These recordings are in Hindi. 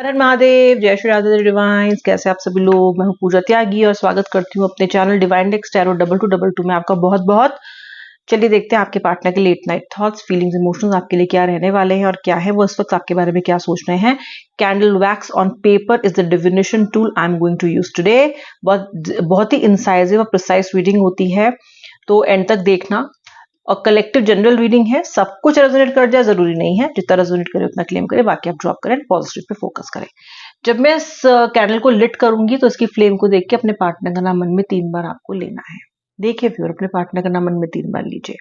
हर हर महादेव, जय श्री राधे डिवाइन्स। कैसे आप सभी लोग। मैं हूँ पूजा त्यागी और स्वागत करती हूँ अपने चैनल डिवाइन डेक्स टैरो 2222 में आपका बहुत बहुत। चलिए देखते हैं आपके पार्टनर के late night thoughts, feelings, emotions आपके लिए क्या रहने वाले हैं और क्या है वो इस वक्त आपके बारे में क्या सोच रहे हैं। Candle wax on paper is the divination tool I am going to use today. बहुत ही इंसाइसिव और प्रिसाइज रीडिंग होती है, तो एंड तक देखना। और कलेक्टिव जनरल रीडिंग है, सब कुछ रेजोनेट कर जाए जरूरी नहीं है, जितना रेजोनेट करे उतना क्लेम करे, बाकी आप ड्रॉप करें, पॉजिटिव पे फोकस करें। जब मैं इस कैंडल को लिट करूंगी तो इसकी फ्लेम को देख के अपने पार्टनर का नाम मन में 3 बार आपको लेना है। देखिए फिर अपने पार्टनर का नाम मन में 3 बार लीजिए।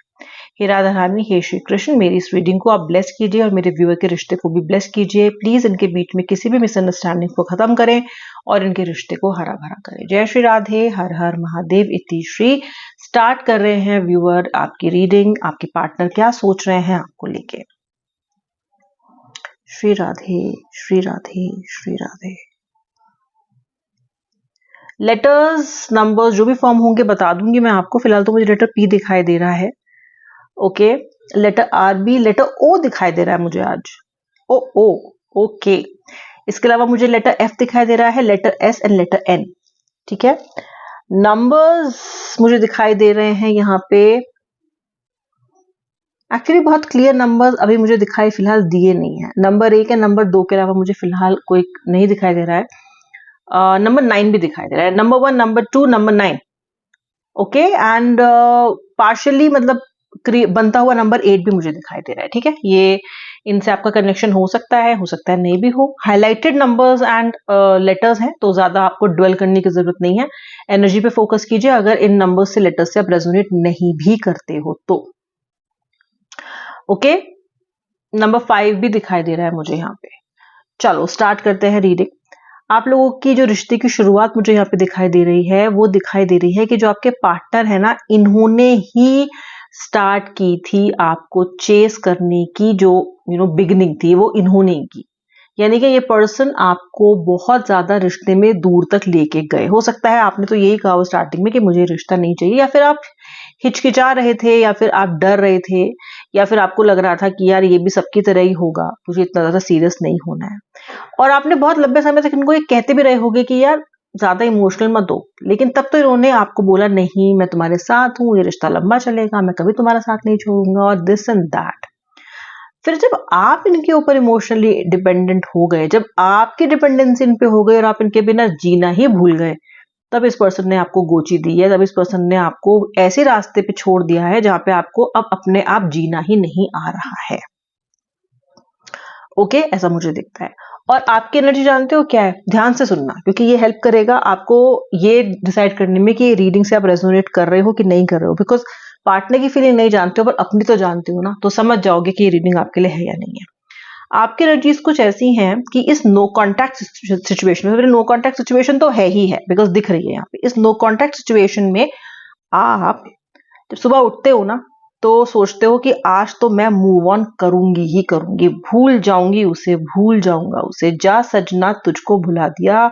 हे राधा रानी, हे श्री कृष्ण, मेरी इस रीडिंग को आप ब्लेस कीजिए और मेरे व्यूअर के रिश्ते को भी ब्लेस कीजिए। प्लीज इनके बीच में किसी भी मिसअंडरस्टैंडिंग को खत्म करें और इनके रिश्ते को हरा भरा करें। जय श्री राधे, हर हर महादेव, इति श्री। स्टार्ट कर रहे हैं व्यूअर आपकी रीडिंग। आपके पार्टनर क्या सोच रहे हैं आपको लेके। श्री राधे, श्री राधे, श्री राधे। लेटर्स, नंबर्स जो भी फॉर्म होंगे बता दूंगी मैं आपको। फिलहाल तो मुझे लेटर पी दिखाई दे रहा है। Okay, letter R B, letter O दिखाई दे रहा है मुझे आज। O O, okay. इसके अलावा मुझे लेटर एफ दिखाई दे रहा है, letter S and letter N. ठीक है। नंबर्स मुझे दिखाई दे रहे हैं यहाँ पे। एक्चुअली बहुत क्लियर नंबर्स अभी मुझे दिखाई फिलहाल दिए नहीं है। नंबर 1 है, नंबर 2 के अलावा मुझे फिलहाल कोई नहीं दिखाई दे रहा है। नंबर 9 भी दिखाई दे रहा है। Number 1, number 2, number 9। Okay, and partially मतलब बनता हुआ नंबर 8 भी मुझे दिखाई दे रहा है। ठीक है, ये इनसे आपका कनेक्शन हो सकता है नहीं भी हो। हाईलाइटेड नंबर्स एंड लेटर्स हैं, तो ज्यादा आपको ड्वेल करने की जरूरत नहीं है। एनर्जी पे फोकस कीजिए अगर इन नंबर्स से, लेटर्स से आप रेजोनेट नहीं भी करते हो तो। ओके, नंबर 5 भी दिखाई दे रहा है मुझे यहाँ पे। चलो स्टार्ट करते हैं रीडिंग। आप लोगों की जो रिश्ते की शुरुआत मुझे यहाँ पे दिखाई दे रही है, वो दिखाई दे रही है कि जो आपके पार्टनर है ना, इन्होंने ही स्टार्ट की थी आपको चेस करने की। जो बिगिनिंग थी वो इन्होंने की। यानी कि ये पर्सन आपको बहुत ज्यादा रिश्ते में दूर तक लेके गए। हो सकता है आपने तो यही कहा स्टार्टिंग में कि मुझे रिश्ता नहीं चाहिए, या फिर आप हिचकिचा रहे थे, या फिर आप डर रहे थे, या फिर आपको लग रहा था कि यार ये भी सबकी तरह ही होगा, मुझे इतना ज्यादा सीरियस नहीं होना है। और आपने बहुत लंबे समय तक इनको ये कहते भी रहे होगे कि यार ज्यादा इमोशनल मत हो, लेकिन तब तो इन्होंने आपको बोला नहीं मैं तुम्हारे साथ हूँ, ये रिश्ता लंबा चलेगा, मैं कभी तुम्हारा साथ नहीं छोड़ूंगा, और दिस एंड दैट। फिर जब आप इनके ऊपर इमोशनली डिपेंडेंट हो गए, जब आपकी डिपेंडेंसी इन पे हो गई और आप इनके बिना जीना ही भूल गए, तब इस पर्सन ने आपको गोची दी है। तब इस पर्सन ने आपको ऐसे रास्ते पे छोड़ दिया है जहां पे आपको अब अपने आप जीना ही नहीं आ रहा है। ओके, ऐसा मुझे दिखता है। और आपकी एनर्जी जानते हो क्या है? ध्यान से सुनना, क्योंकि ये हेल्प करेगा आपको ये डिसाइड करने में कि रीडिंग से आप रेजोनेट कर रहे हो कि नहीं कर रहे हो। बिकॉज पार्टनर की फीलिंग नहीं जानते हो पर अपनी तो जानते हो ना, तो समझ जाओगे कि ये रीडिंग आपके लिए है या नहीं है। आपकी एनर्जीज कुछ ऐसी हैं कि इस नो कॉन्टैक्ट सिचुएशन में, नो कॉन्टैक्ट सिचुएशन तो है ही है बिकॉज दिख रही है यहाँ पे, इस नो कॉन्टैक्ट सिचुएशन में आप जब सुबह उठते हो ना, तो सोचते हो कि आज तो मैं मूव ऑन करूंगी ही करूंगी, भूल जाऊंगी उसे, भूल जाऊंगा उसे। जा सजना तुझको भुला दिया,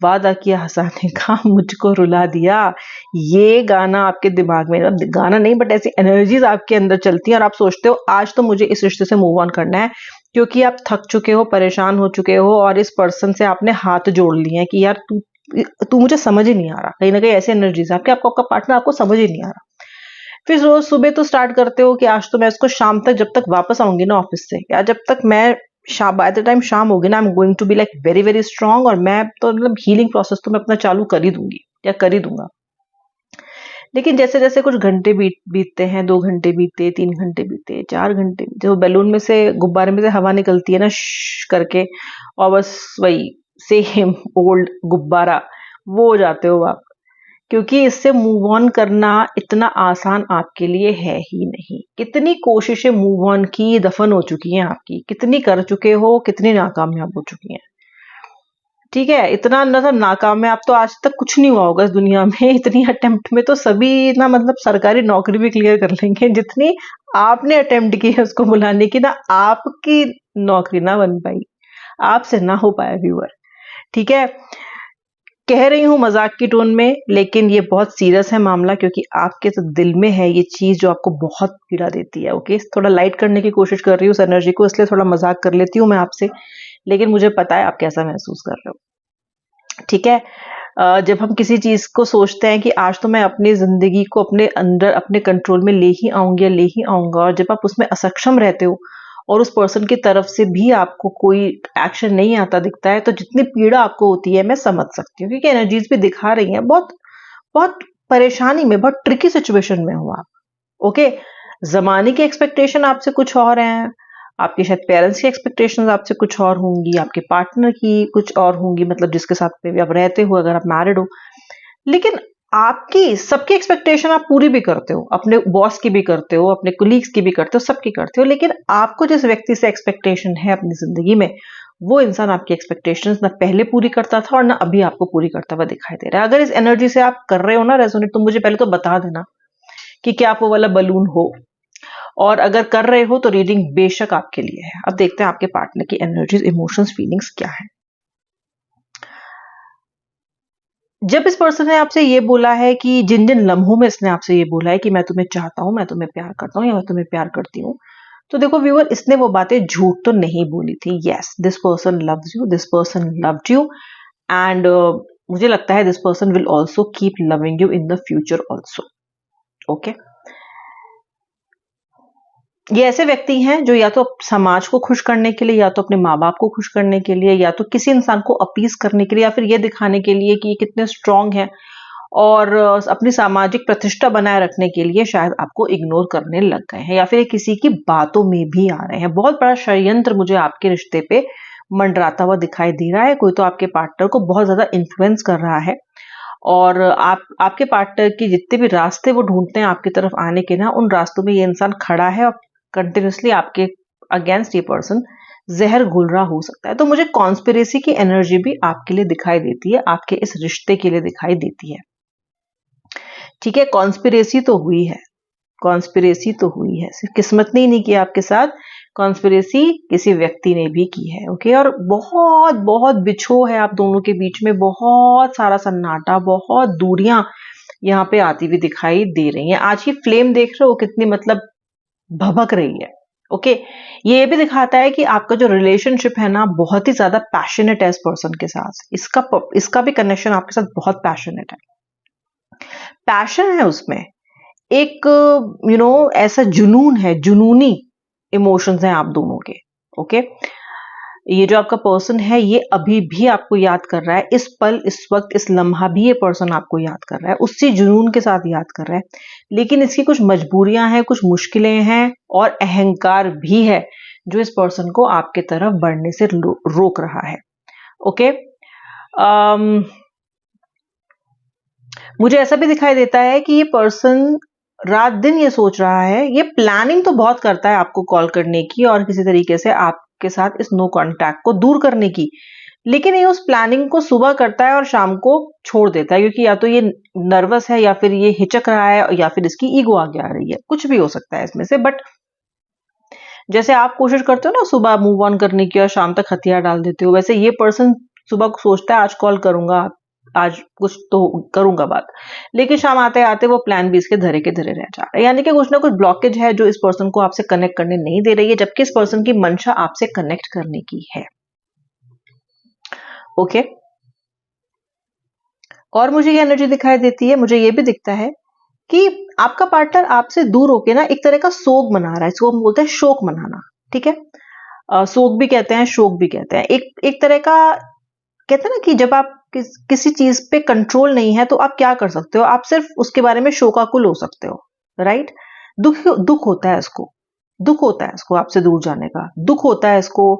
वादा किया हंसाने का मुझको रुला दिया। ये गाना आपके दिमाग में, गाना नहीं बट ऐसी एनर्जीज आपके अंदर चलती हैं और आप सोचते हो आज तो मुझे इस रिश्ते से मूव ऑन करना है, क्योंकि आप थक चुके हो, परेशान हो चुके हो और इस पर्सन से आपने हाथ जोड़ लिए हैं कि यार तू मुझे समझ ही नहीं आ रहा। कहीं ना कहीं ऐसी एनर्जीज आपके, आपको आपका पार्टनर आपको समझ ही नहीं आ रहा। फिर रोज सुबह तो स्टार्ट करते हो कि आज तो मैं इसको शाम तक, जब तक वापस आऊंगी ना ऑफिस से, या जब तक मैं बाय द टाइम शाम होगी ना, I am going to be like very very strong, और मैं तो मतलब हीलिंग प्रोसेस तो मैं अपना चालू कर ही दूंगी या कर ही दूंगा। लेकिन जैसे जैसे कुछ घंटे बीतते हैं, 2 घंटे बीते, 3 घंटे बीते, 4 घंटे, जो बैलून में से, गुब्बारे में से हवा निकलती है ना करके, और बस वही सेम ओल्ड गुब्बारा, वो हो जाते हो आप। क्योंकि इससे मूव ऑन करना इतना आसान आपके लिए है ही नहीं। कितनी कोशिशें मूव ऑन की दफन हो चुकी हैं आपकी, कितनी कर चुके हो, कितनी नाकामयाब हो चुकी हैं। ठीक है, इतना मतलब नाकामयाब तो आज तक कुछ नहीं हुआ होगा इस दुनिया में। इतनी अटेम्प्ट में तो सभी ना, मतलब सरकारी नौकरी भी क्लियर कर लेंगे, जितनी आपने अटेम्प्ट की है उसको बुलाने की ना, आपकी नौकरी ना बन पाई, आपसे ना हो पाया व्यूअर। ठीक है, कह रही हूँ मजाक की टोन में, लेकिन ये बहुत सीरियस है मामला, क्योंकि आपके तो दिल में है ये चीज जो आपको बहुत पीड़ा देती है। ओके, थोड़ा लाइट करने की कोशिश कर रही हूँ उस एनर्जी को, इसलिए थोड़ा मजाक कर लेती हूँ मैं आपसे, लेकिन मुझे पता है आप कैसा महसूस कर रहे हो। ठीक है, जब हम किसी चीज को सोचते हैं कि आज तो मैं अपनी जिंदगी को अपने अंदर अपने कंट्रोल में ले ही आऊंगी या ले ही आऊंगा, और जब आप उसमें असक्षम रहते हो और उस पर्सन की तरफ से भी आपको कोई एक्शन नहीं आता दिखता है, तो जितनी पीड़ा आपको होती है मैं समझ सकती हूँ, क्योंकि एनर्जीज भी दिखा रही हैं बहुत बहुत परेशानी में, बहुत ट्रिकी सिचुएशन में हो आप। ओके, जमाने की एक्सपेक्टेशन आपसे कुछ और है, आपके शायद पेरेंट्स की एक्सपेक्टेशंस आपसे कुछ और होंगी, आपके पार्टनर की कुछ और होंगी, मतलब जिसके साथ में भी आप रहते हो अगर आप मैरिड हो। लेकिन आपकी सबकी एक्सपेक्टेशन आप पूरी भी करते हो, अपने बॉस की भी करते हो, अपने कुलीग्स की भी करते हो, सबकी करते हो, लेकिन आपको जिस व्यक्ति से एक्सपेक्टेशन है अपनी जिंदगी में, वो इंसान आपकी एक्सपेक्टेशंस ना पहले पूरी करता था और ना अभी आपको पूरी करता हुआ दिखाई दे रहा है। अगर इस एनर्जी से आप कर रहे हो ना रेजोनेट, तो मुझे पहले तो बता देना कि क्या आप वो वाला बलून हो, और अगर कर रहे हो तो रीडिंग बेशक आपके लिए है। अब देखते हैं आपके पार्टनर की एनर्जीज, इमोशंस, फीलिंग्स क्या है। जब इस पर्सन ने आपसे ये बोला है कि जिन जिन लम्हों में इसने आपसे ये बोला है कि मैं तुम्हें चाहता हूं, मैं तुम्हें प्यार करता हूं या मैं तुम्हें प्यार करती हूँ, तो देखो व्यूअर, इसने वो बातें झूठ तो नहीं बोली थी। Yes, this person loves you, this person loved you, and मुझे लगता है this person will also keep loving you in the future also. Okay, ये ऐसे व्यक्ति हैं जो या तो समाज को खुश करने के लिए, या तो अपने माँ बाप को खुश करने के लिए, या तो किसी इंसान को अपीस करने के लिए, या फिर ये दिखाने के लिए कि ये कितने स्ट्रांग हैं, और अपनी सामाजिक प्रतिष्ठा बनाए रखने के लिए शायद आपको इग्नोर करने लग गए हैं, या फिर किसी की बातों में भी आ रहे हैं। बहुत बड़ा षड्यंत्र मुझे आपके रिश्ते पे मंडराता हुआ दिखाई दे रहा है। कोई तो आपके पार्टनर को बहुत ज्यादा इन्फ्लुएंस कर रहा है, और आपके पार्टनर की जितने भी रास्ते वो ढूंढते हैं आपकी तरफ आने के ना, उन रास्तों में ये इंसान खड़ा है, और कंटिन्यूसली आपके अगेंस्ट ये पर्सन जहर घुल रहा हो सकता है। तो मुझे कॉन्स्पिरेसी की एनर्जी भी आपके लिए दिखाई देती है, आपके इस रिश्ते के लिए दिखाई देती है। ठीक है, कॉन्स्पिरेसी तो हुई है, कॉन्स्पिरेसी तो हुई है, सिर्फ किस्मत ने ही नहीं किया आपके साथ, कॉन्स्पिरेसी किसी व्यक्ति ने भी की है। ओके, और बहुत बहुत बिछोह है आप दोनों के बीच में, बहुत सारा सन्नाटा, बहुत दूरियां यहाँ पे आती हुई दिखाई दे रही हैं। आज की फ्लेम देख रहे हो कितनी मतलब भभक रही है। ओके, ये भी दिखाता है कि आपका जो रिलेशनशिप है ना, बहुत ही ज्यादा पैशनेट है इस पर्सन के साथ। इसका भी कनेक्शन आपके साथ बहुत पैशनेट है, पैशन है उसमें, एक ऐसा जुनून है, जुनूनी इमोशंस हैं आप दोनों के। ओके, ये जो आपका पर्सन है ये अभी भी आपको याद कर रहा है, इस पल, इस वक्त, इस लम्हा भी ये पर्सन आपको याद कर रहा है, उसी जुनून के साथ याद कर रहा है। लेकिन इसकी कुछ मजबूरियां हैं, कुछ मुश्किलें हैं, और अहंकार भी है जो इस पर्सन को आपके तरफ बढ़ने से रोक रहा है। ओके, मुझे ऐसा भी दिखाई देता है कि ये पर्सन रात दिन ये सोच रहा है, ये प्लानिंग तो बहुत करता है आपको कॉल करने की और किसी तरीके से आपके साथ इस नो कांटेक्ट को दूर करने की, लेकिन ये उस प्लानिंग को सुबह करता है और शाम को छोड़ देता है, क्योंकि या तो ये नर्वस है, या फिर ये हिचक रहा है, या फिर इसकी ईगो आगे आ रही है, कुछ भी हो सकता है इसमें से। बट जैसे आप कोशिश करते हो ना सुबह मूव ऑन करने की और शाम तक हथियार डाल देते हो, वैसे ये पर्सन सुबह को सोचता है आज कॉल करूंगा, आज कुछ तो करूंगा बात, लेकिन शाम आते आते वो प्लान भी इसके धरे के धरे रह जा रहा है। यानी कि कुछ ना कुछ ब्लॉकेज है जो इस पर्सन को आपसे कनेक्ट करने नहीं दे रही है, जबकि इस पर्सन की मंशा आपसे कनेक्ट करने की है। ओके, और मुझे ये एनर्जी दिखाई देती है, मुझे ये भी दिखता है कि आपका पार्टनर आपसे दूर होके ना एक तरह का शोक मना रहा है, इसको हम बोलते हैं शोक मनाना। ठीक है, शोक भी कहते हैं, शोक भी कहते हैं, एक तरह का कहते हैं ना कि जब आप किसी चीज पे कंट्रोल नहीं है तो आप क्या कर सकते हो, आप सिर्फ उसके बारे में शोकाकुल हो सकते हो। राइट, दुख होता है इसको, दुख होता है इसको आपसे दूर जाने का, दुख होता है इसको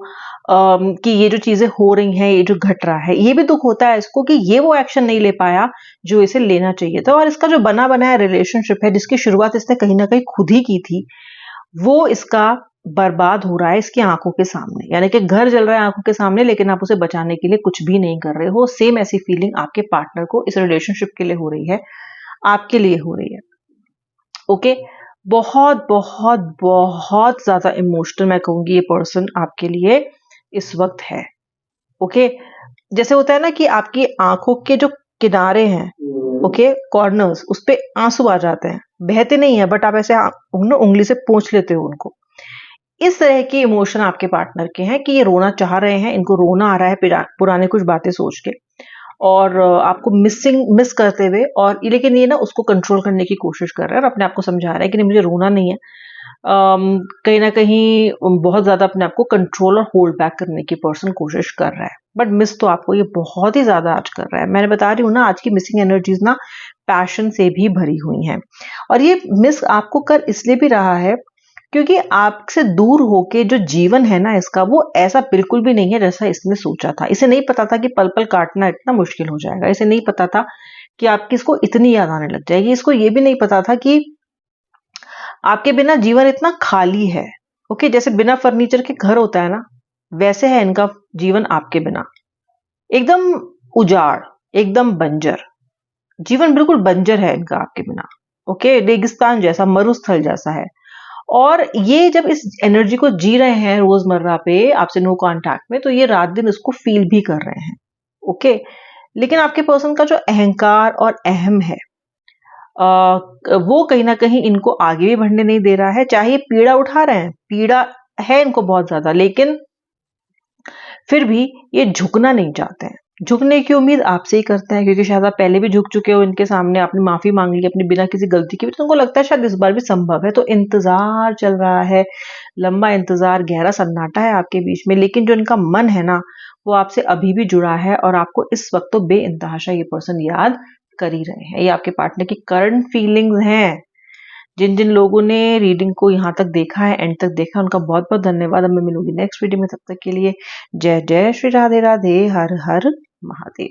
कि ये जो चीजें हो रही हैं, ये जो घट रहा है, ये भी दुख होता है इसको कि ये वो एक्शन नहीं ले पाया जो इसे लेना चाहिए था, और इसका जो बना बनाया रिलेशनशिप है जिसकी शुरुआत इसने कहीं ना कहीं खुद ही की थी, वो इसका बर्बाद हो रहा है इसकी आंखों के सामने। यानी कि घर जल रहा है आंखों के सामने, लेकिन आप उसे बचाने के लिए कुछ भी नहीं कर रहे हो। सेम ऐसी फीलिंग आपके पार्टनर को इस रिलेशनशिप के लिए हो रही है, आपके लिए हो रही है। ओके, बहुत बहुत बहुत ज्यादा इमोशनल मैं कहूंगी ये पर्सन आपके लिए इस वक्त है। ओके, जैसे होता है ना कि आपकी आंखों के जो किनारे हैं, ओके, कॉर्नर्स, उस पे आंसू आ जाते हैं, बहते नहीं है बट आप ऐसे उंगली से पोंछ लेते हो उनको। इस तरह के इमोशन आपके पार्टनर के हैं कि ये रोना चाह रहे हैं, इनको रोना आ रहा है पुराने कुछ बातें सोच के, और आपको मिस करते हुए, और लेकिन ये ना उसको कंट्रोल करने की कोशिश कर रहा है और अपने आप को समझा रहा है कि नहीं मुझे रोना नहीं है। कहीं ना कहीं बहुत ज्यादा अपने आप को कंट्रोल और होल्ड बैक करने की पर्सन कोशिश कर रहा है, बट मिस तो आपको ये बहुत ही ज्यादा आज कर रहा है। मैंने बता रही हूँ ना, आज की मिसिंग एनर्जीज ना पैशन से भी भरी हुई हैं, और ये मिस आपको कर इसलिए भी रहा है क्योंकि आपसे दूर होके जो जीवन है ना इसका, वो ऐसा बिल्कुल भी नहीं है जैसा इसने सोचा था। इसे नहीं पता था कि पल पल काटना इतना मुश्किल हो जाएगा, इसे नहीं पता था कि आपकी इसको इतनी याद आने लग जाएगी, इसको ये भी नहीं पता था कि आपके बिना जीवन इतना खाली है। ओके, जैसे बिना फर्नीचर के घर होता है ना, वैसे है इनका जीवन आपके बिना, एकदम उजाड़, एकदम बंजर जीवन, बिल्कुल बंजर है इनका आपके बिना। ओके, रेगिस्तान जैसा, मरुस्थल जैसा है। और ये जब इस एनर्जी को जी रहे हैं रोजमर्रा पे आपसे नो कांटेक्ट में, तो ये रात दिन इसको फील भी कर रहे हैं। ओके, लेकिन आपके पर्सन का जो अहंकार और अहम है, वो कहीं ना कहीं इनको आगे भी बढ़ने नहीं दे रहा है। चाहे ये पीड़ा उठा रहे हैं, पीड़ा है इनको बहुत ज्यादा, लेकिन फिर भी ये झुकना नहीं चाहते हैं। झुकने की उम्मीद आपसे ही करते हैं, क्योंकि शायद आप पहले भी झुक चुके हो इनके सामने, आपने माफी मांग ली अपनी बिना किसी गलती के भी, तो उनको लगता है शायद इस बार भी संभव है। तो इंतजार चल रहा है, लंबा इंतजार, गहरा सन्नाटा है आपके बीच में, लेकिन जो इनका मन है ना, वो आपसे अभी भी जुड़ा है, और आपको इस वक्त तो बेइंतहाशा ये पर्सन याद कर ही रहे हैं। ये आपके पार्टनर की करंट फीलिंग्स हैं। जिन जिन लोगों ने रीडिंग को यहाँ तक देखा है, एंड तक देखा है, उनका बहुत बहुत धन्यवाद। अब मैं मिलूंगी नेक्स्ट वीडियो में, तब तक के लिए जय जय श्री राधे राधे, हर हर महादेव।